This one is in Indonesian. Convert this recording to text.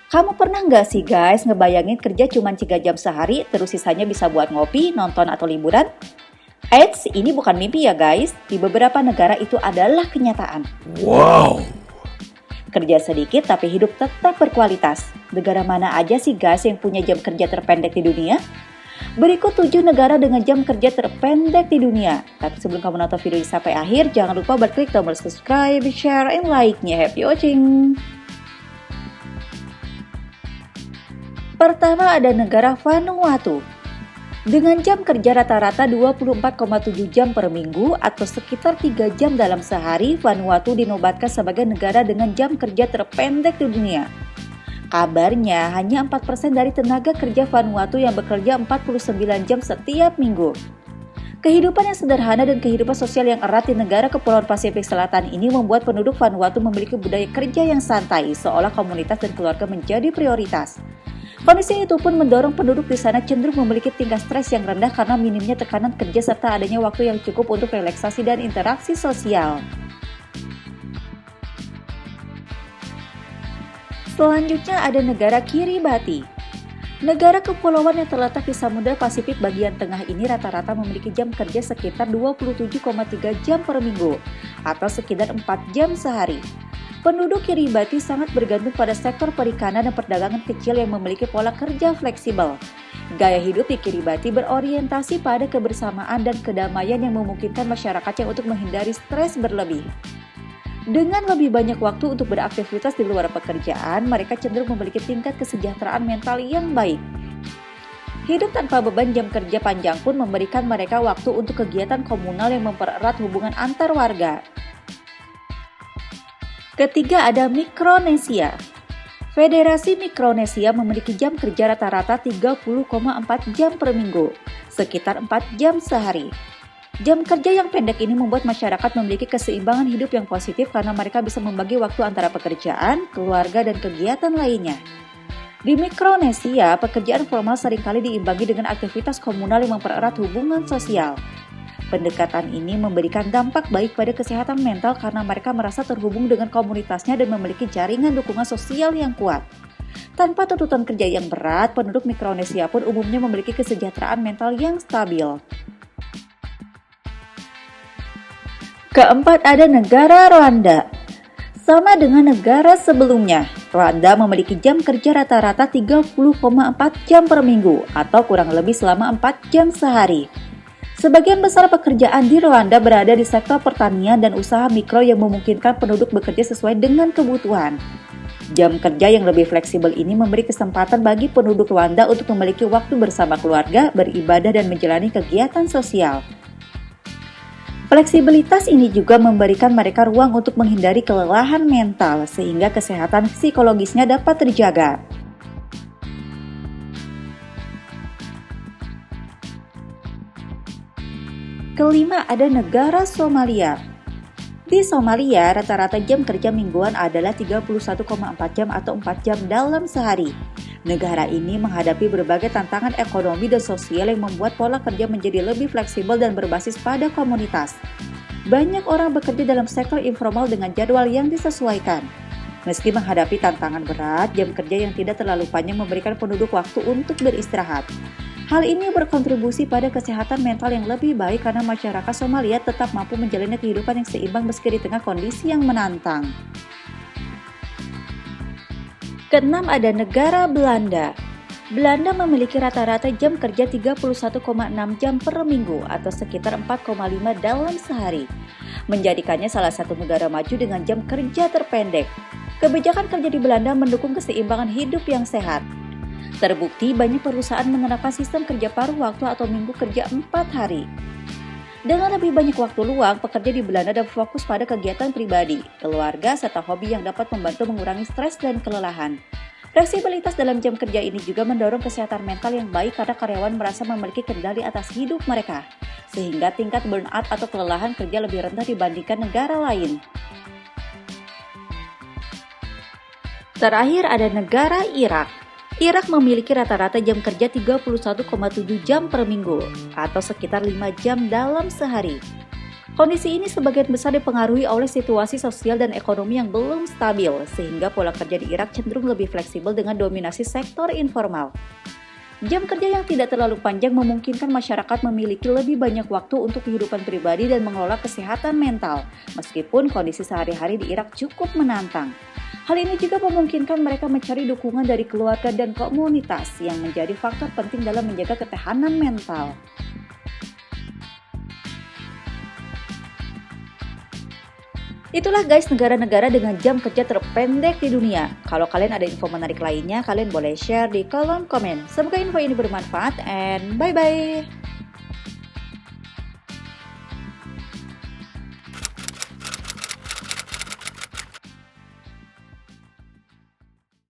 Kamu pernah nggak sih guys ngebayangin kerja cuma 3 jam sehari terus sisanya bisa buat ngopi, nonton atau liburan? Eits, ini bukan mimpi ya guys. Di beberapa negara itu adalah kenyataan. Wow. Kerja sedikit tapi hidup tetap berkualitas. Negara mana aja sih guys yang punya jam kerja terpendek di dunia? Berikut 7 negara dengan jam kerja terpendek di dunia. Tapi sebelum kamu nonton video ini sampai akhir, jangan lupa klik tombol subscribe, share, and like-nya. Happy watching! Pertama ada negara Vanuatu. Dengan jam kerja rata-rata 24,7 jam per minggu atau sekitar 3 jam dalam sehari, Vanuatu dinobatkan sebagai negara dengan jam kerja terpendek di dunia. Kabarnya hanya 4% dari tenaga kerja Vanuatu yang bekerja 49 jam setiap minggu. Kehidupan yang sederhana dan kehidupan sosial yang erat di negara Kepulauan Pasifik Selatan ini membuat penduduk Vanuatu memiliki budaya kerja yang santai, seolah komunitas dan keluarga menjadi prioritas. Kondisi itu pun mendorong penduduk di sana cenderung memiliki tingkat stres yang rendah karena minimnya tekanan kerja serta adanya waktu yang cukup untuk relaksasi dan interaksi sosial. Selanjutnya ada negara Kiribati. Negara kepulauan yang terletak di Samudra Pasifik bagian tengah ini rata-rata memiliki jam kerja sekitar 27,3 jam per minggu atau sekitar 4 jam sehari. Penduduk Kiribati sangat bergantung pada sektor perikanan dan perdagangan kecil yang memiliki pola kerja fleksibel. Gaya hidup di Kiribati berorientasi pada kebersamaan dan kedamaian yang memungkinkan masyarakatnya untuk menghindari stres berlebih. Dengan lebih banyak waktu untuk beraktivitas di luar pekerjaan, mereka cenderung memiliki tingkat kesejahteraan mental yang baik. Hidup tanpa beban jam kerja panjang pun memberikan mereka waktu untuk kegiatan komunal yang mempererat hubungan antar warga. Ketiga ada Mikronesia. Federasi Mikronesia memiliki jam kerja rata-rata 30,4 jam per minggu, sekitar 4 jam sehari. Jam kerja yang pendek ini membuat masyarakat memiliki keseimbangan hidup yang positif karena mereka bisa membagi waktu antara pekerjaan, keluarga, dan kegiatan lainnya. Di Mikronesia, pekerjaan formal seringkali diimbangi dengan aktivitas komunal yang mempererat hubungan sosial. Pendekatan ini memberikan dampak baik pada kesehatan mental karena mereka merasa terhubung dengan komunitasnya dan memiliki jaringan dukungan sosial yang kuat. Tanpa tuntutan kerja yang berat, penduduk Mikronesia pun umumnya memiliki kesejahteraan mental yang stabil. Keempat ada negara Rwanda. Sama dengan negara sebelumnya, Rwanda memiliki jam kerja rata-rata 30,4 jam per minggu atau kurang lebih selama 4 jam sehari. Sebagian besar pekerjaan di Rwanda berada di sektor pertanian dan usaha mikro yang memungkinkan penduduk bekerja sesuai dengan kebutuhan. Jam kerja yang lebih fleksibel ini memberi kesempatan bagi penduduk Rwanda untuk memiliki waktu bersama keluarga, beribadah, dan menjalani kegiatan sosial. Fleksibilitas ini juga memberikan mereka ruang untuk menghindari kelelahan mental sehingga kesehatan psikologisnya dapat terjaga. Kelima ada negara Somalia. Di Somalia, rata-rata jam kerja mingguan adalah 31,4 jam atau 4 jam dalam sehari. Negara ini menghadapi berbagai tantangan ekonomi dan sosial yang membuat pola kerja menjadi lebih fleksibel dan berbasis pada komunitas. Banyak orang bekerja dalam sektor informal dengan jadwal yang disesuaikan. Meski menghadapi tantangan berat, jam kerja yang tidak terlalu panjang memberikan penduduk waktu untuk beristirahat. Hal ini berkontribusi pada kesehatan mental yang lebih baik karena masyarakat Somalia tetap mampu menjalani kehidupan yang seimbang meski di tengah kondisi yang menantang. Keenam ada negara Belanda. Belanda memiliki rata-rata jam kerja 31,6 jam per minggu atau sekitar 4,5 dalam sehari, menjadikannya salah satu negara maju dengan jam kerja terpendek. Kebijakan kerja di Belanda mendukung keseimbangan hidup yang sehat. Terbukti banyak perusahaan menerapkan sistem kerja paruh waktu atau minggu kerja 4 hari. Dengan lebih banyak waktu luang, pekerja di Belanda dapat fokus pada kegiatan pribadi, keluarga, serta hobi yang dapat membantu mengurangi stres dan kelelahan. Fleksibilitas dalam jam kerja ini juga mendorong kesehatan mental yang baik karena karyawan merasa memiliki kendali atas hidup mereka, sehingga tingkat burnout atau kelelahan kerja lebih rendah dibandingkan negara lain. Terakhir ada negara Irak. Irak memiliki rata-rata jam kerja 31,7 jam per minggu atau sekitar 5 jam dalam sehari. Kondisi ini sebagian besar dipengaruhi oleh situasi sosial dan ekonomi yang belum stabil, sehingga pola kerja di Irak cenderung lebih fleksibel dengan dominasi sektor informal. Jam kerja yang tidak terlalu panjang memungkinkan masyarakat memiliki lebih banyak waktu untuk kehidupan pribadi dan mengelola kesehatan mental, meskipun kondisi sehari-hari di Irak cukup menantang. Hal ini juga memungkinkan mereka mencari dukungan dari keluarga dan komunitas yang menjadi faktor penting dalam menjaga ketahanan mental. Itulah guys negara-negara dengan jam kerja terpendek di dunia. Kalau kalian ada info menarik lainnya, kalian boleh share di kolom komen. Semoga info ini bermanfaat and bye-bye.